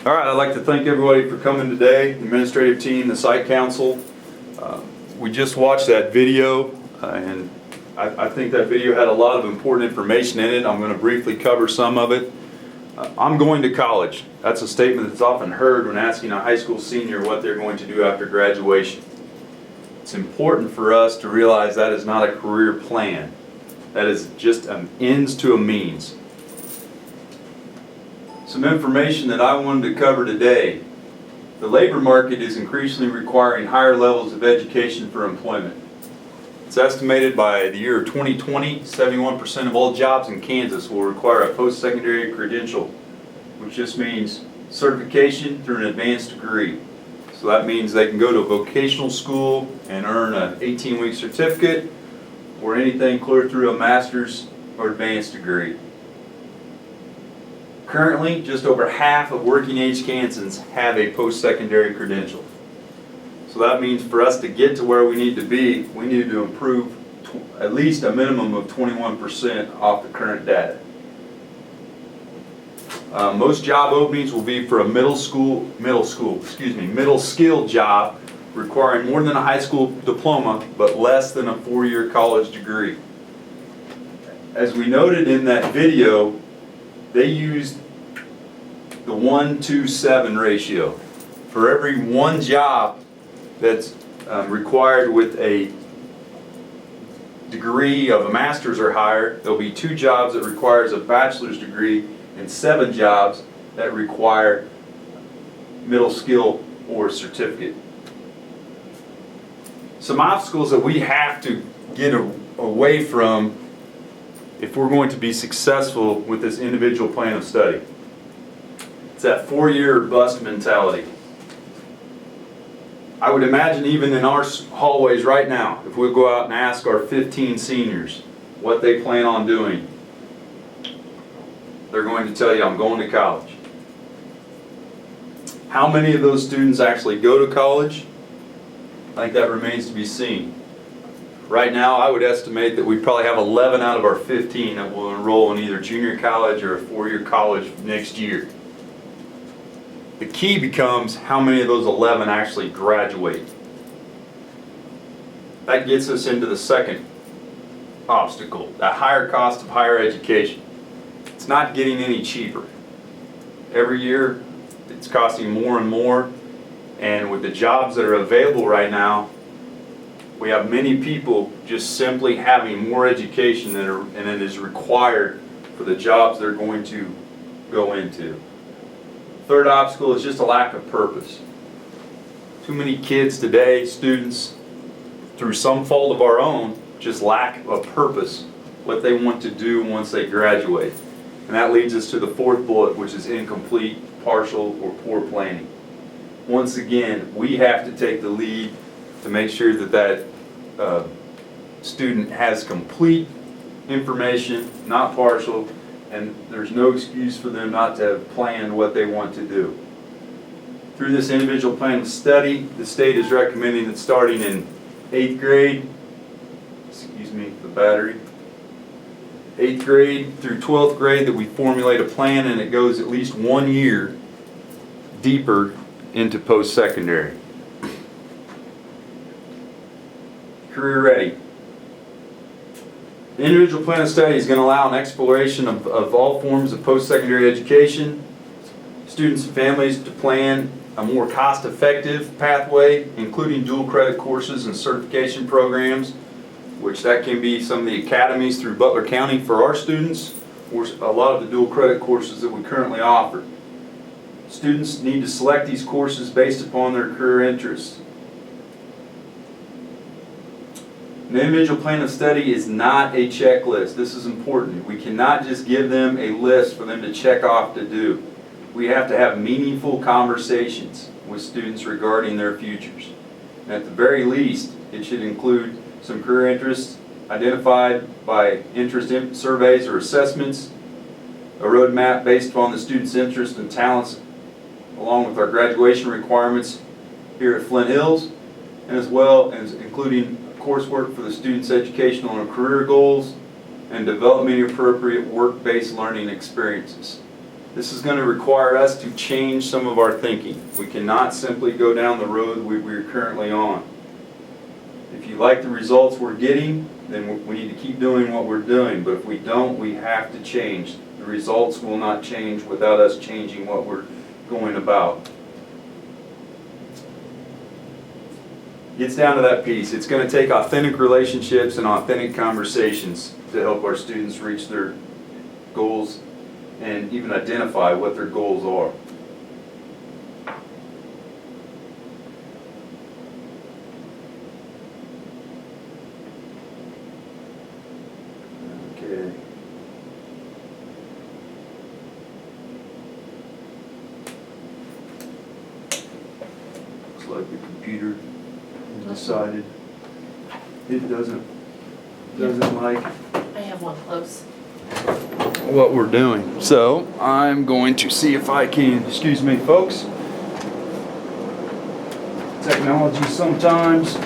All right, I'd like to thank everybody for coming today, the administrative team, the site council. We just watched that video, and I think that video had a lot of important information in it. I'm going to briefly cover some of it. I'm going to college. That's a statement that's often heard when asking a high school senior what they're going to do after graduation. It's important for us to realize that is not a career plan. That is just an ends to a means. Some information that I wanted to cover today. The labor market is increasingly requiring higher levels of education for employment. It's estimated by the year of 2020, 71% of all jobs in Kansas will require a post-secondary credential, which just means certification through an advanced degree. So that means they can go to a vocational school and earn an 18-week certificate or anything clear through a master's or advanced degree. Currently, just over half of working-age Kansans have a post-secondary credential. So that means for us to get to where we need to be, we need to improve at least a minimum of 21% off the current data. Most job openings will be for a middle skill job requiring more than a high school diploma but less than a 4-year college degree. As we noted in that video, they used the 1-to-7 ratio. For every one job that's required with a degree of a master's or higher, there'll be 2 jobs that requires a bachelor's degree and 7 jobs that require middle skill or certificate. Some obstacles that we have to get away from if we're going to be successful with this individual plan of study. It's that 4-year bust mentality. I would imagine even in our hallways right now, if we go out and ask our 15 seniors what they plan on doing, they're going to tell you, I'm going to college. How many of those students actually go to college? I think that remains to be seen. Right now, I would estimate that we probably have 11 out of our 15 that will enroll in either junior college or a 4-year college next year. The key becomes how many of those 11 actually graduate. That gets us into the second obstacle, that higher cost of higher education. It's not getting any cheaper. Every year, it's costing more and more, and with the jobs that are available right now, we have many people just simply having more education than it is required for the jobs they're going to go into. Third obstacle is just a lack of purpose. Too many kids today, students, through some fault of our own, just lack a purpose, what they want to do once they graduate. And that leads us to the fourth bullet, which is incomplete, partial, or poor planning. Once again, we have to take the lead to make sure that student has complete information, not partial, and there's no excuse for them not to have planned what they want to do. Through this individual plan of study, the state is recommending that starting in 8th grade, 8th grade through 12th grade, that we formulate a plan and it goes at least 1 year deeper into post-secondary. Career ready. The individual plan of study is going to allow an exploration of all forms of post-secondary education. Students and families to plan a more cost-effective pathway, including dual credit courses and certification programs, which that can be some of the academies through Butler County for our students, or a lot of the dual credit courses that we currently offer. Students need to select these courses based upon their career interests. An individual plan of study is not a checklist. This is important. We cannot just give them a list for them to check off to do. We have to have meaningful conversations with students regarding their futures. And at the very least, it should include some career interests identified by interest surveys or assessments, a roadmap based upon the student's interests and talents, along with our graduation requirements here at Flint Hills, and as well as including coursework for the student's educational and career goals and developing appropriate work-based learning experiences. This is going to require us to change some of our thinking. We cannot simply go down the road we're currently on. If you like the results we're getting, then we need to keep doing what we're doing. But if we don't, we have to change. The results will not change without us changing what we're going about. Gets down to that piece. It's going to take authentic relationships and authentic conversations to help our students reach their goals and even identify what their goals are. Okay. Looks like the computer decided it doesn't like I have one close. what we're doing. So I'm going to see if I can, excuse me folks, technology sometimes